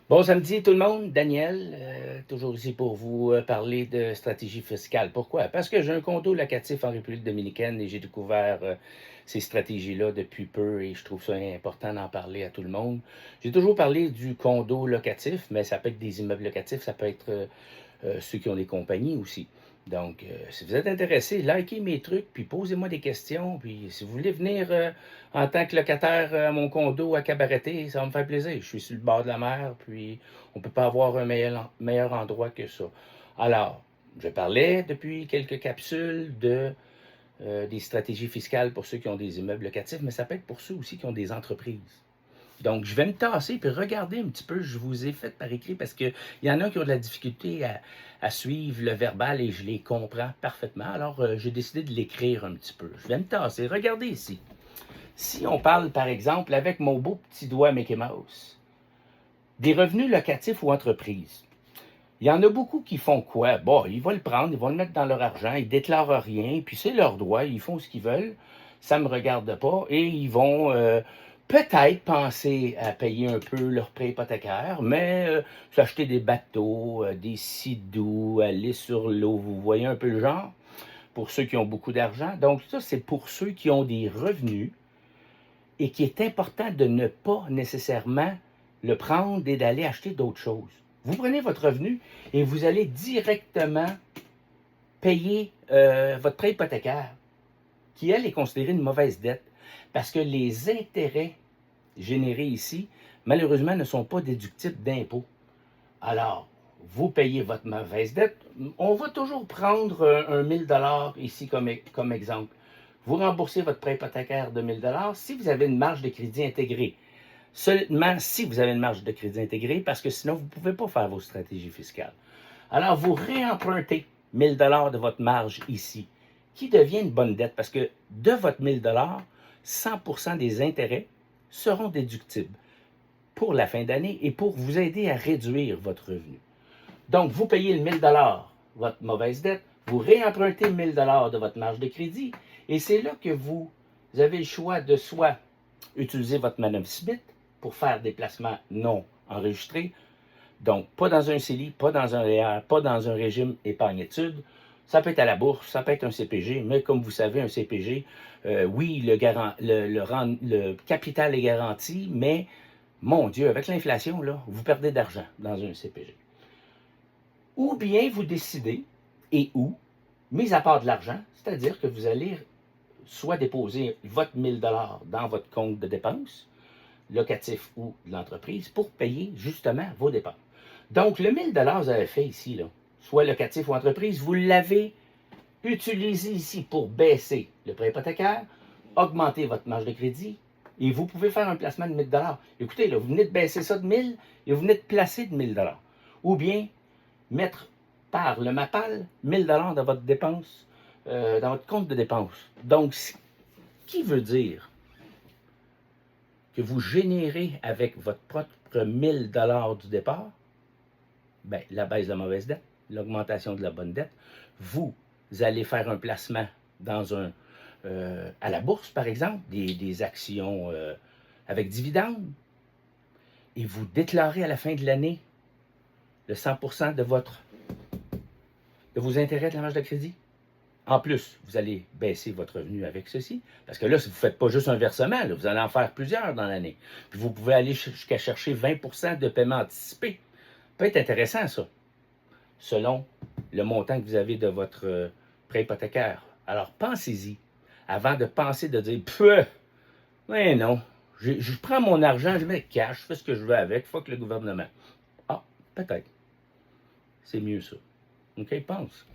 Bon samedi tout le monde, Daniel, toujours ici pour vous parler de stratégie fiscale. Pourquoi? Parce que j'ai un condo locatif en République dominicaine et j'ai découvert ces stratégies-là depuis peu et je trouve ça important d'en parler à tout le monde. J'ai toujours parlé du condo locatif, mais ça peut être des immeubles locatifs, ça peut être ceux qui ont des compagnies aussi. Donc, si vous êtes intéressé, likez mes trucs, puis posez-moi des questions. Puis, si vous voulez venir en tant que locataire à mon condo à Cabareté, ça va me faire plaisir. Je suis sur le bord de la mer, puis on ne peut pas avoir un meilleur endroit que ça. Alors, je parlais depuis quelques capsules des stratégies fiscales pour ceux qui ont des immeubles locatifs, mais ça peut être pour ceux aussi qui ont des entreprises. Donc, je vais me tasser puis regarder un petit peu. Je vous ai fait par écrit parce qu'il y en a qui ont de la difficulté à suivre le verbal et je les comprends parfaitement. Alors, j'ai décidé de l'écrire un petit peu. Je vais me tasser. Regardez ici. Si on parle, par exemple, avec mon beau petit doigt Mickey Mouse, des revenus locatifs ou entreprises, il y en a beaucoup qui font quoi? Bon, ils vont le prendre, ils vont le mettre dans leur argent, ils ne déclarent rien, puis c'est leur droit, ils font ce qu'ils veulent, ça ne me regarde pas, et ils vont peut-être penser à payer un peu leur prêt hypothécaire, mais s'acheter des bateaux, des sidoux, aller sur l'eau, vous voyez un peu le genre, pour ceux qui ont beaucoup d'argent. Donc ça, c'est pour ceux qui ont des revenus et qui est important de ne pas nécessairement le prendre et d'aller acheter d'autres choses. Vous prenez votre revenu et vous allez directement payer votre prêt hypothécaire, qui, elle, est considérée une mauvaise dette, parce que les intérêts générés ici, malheureusement, ne sont pas déductibles d'impôts. Alors, vous payez votre mauvaise dette. On va toujours prendre un 1000 $ ici comme exemple. Vous remboursez votre prêt hypothécaire de 1000 $ si vous avez une marge de crédit intégrée. Seulement si vous avez une marge de crédit intégrée, parce que sinon, vous ne pouvez pas faire vos stratégies fiscales. Alors, vous réempruntez 1000 $ de votre marge ici, qui devient une bonne dette, parce que de votre 1000 $, 100% des intérêts seront déductibles pour la fin d'année et pour vous aider à réduire votre revenu. Donc, vous payez le 1000 $, votre mauvaise dette, vous réempruntez 1000 $ de votre marge de crédit, et c'est là que vous avez le choix de soit utiliser votre manœuvre Smith pour faire des placements non enregistrés, donc pas dans un CELI, pas dans un REER, pas dans un régime épargne-études. Ça peut être à la bourse, ça peut être un CPG, mais comme vous savez, un CPG, oui, le capital est garanti, mais mon Dieu, avec l'inflation, là, vous perdez d'argent dans un CPG. Ou bien vous décidez, et où, mis à part de l'argent, c'est-à-dire que vous allez soit déposer votre 1000 $ dans votre compte de dépenses, locatif ou de l'entreprise, pour payer justement vos dépenses. Donc, le 1000 $ vous avez fait ici, là, soit locatif ou entreprise, vous l'avez utilisé ici pour baisser le prêt hypothécaire, augmenter votre marge de crédit, et vous pouvez faire un placement de 1000 $. Écoutez, là, vous venez de baisser ça de 1000 et vous venez de placer de 1000 $. Ou bien mettre par le MAPAL 1000 $ dans votre dépense, dans votre compte de dépenses. Donc, ce qui veut dire que vous générez avec votre propre 1000 $ du départ, ben, la baisse de la mauvaise dette, l'augmentation de la bonne dette, vous allez faire un placement dans à la bourse, par exemple, des actions avec dividendes, et vous déclarez à la fin de l'année le 100% de vos intérêts de la marge de crédit. En plus, vous allez baisser votre revenu avec ceci, parce que là, si vous ne faites pas juste un versement, là, vous allez en faire plusieurs dans l'année. Puis vous pouvez aller jusqu'à chercher 20% de paiement anticipé. Ça peut être intéressant, ça, selon le montant que vous avez de votre prêt hypothécaire. Alors, pensez-y, avant de penser de dire, mais non, je prends mon argent, je mets cash, je fais ce que je veux avec, fuck le gouvernement. Ah, peut-être. C'est mieux ça. OK, pense.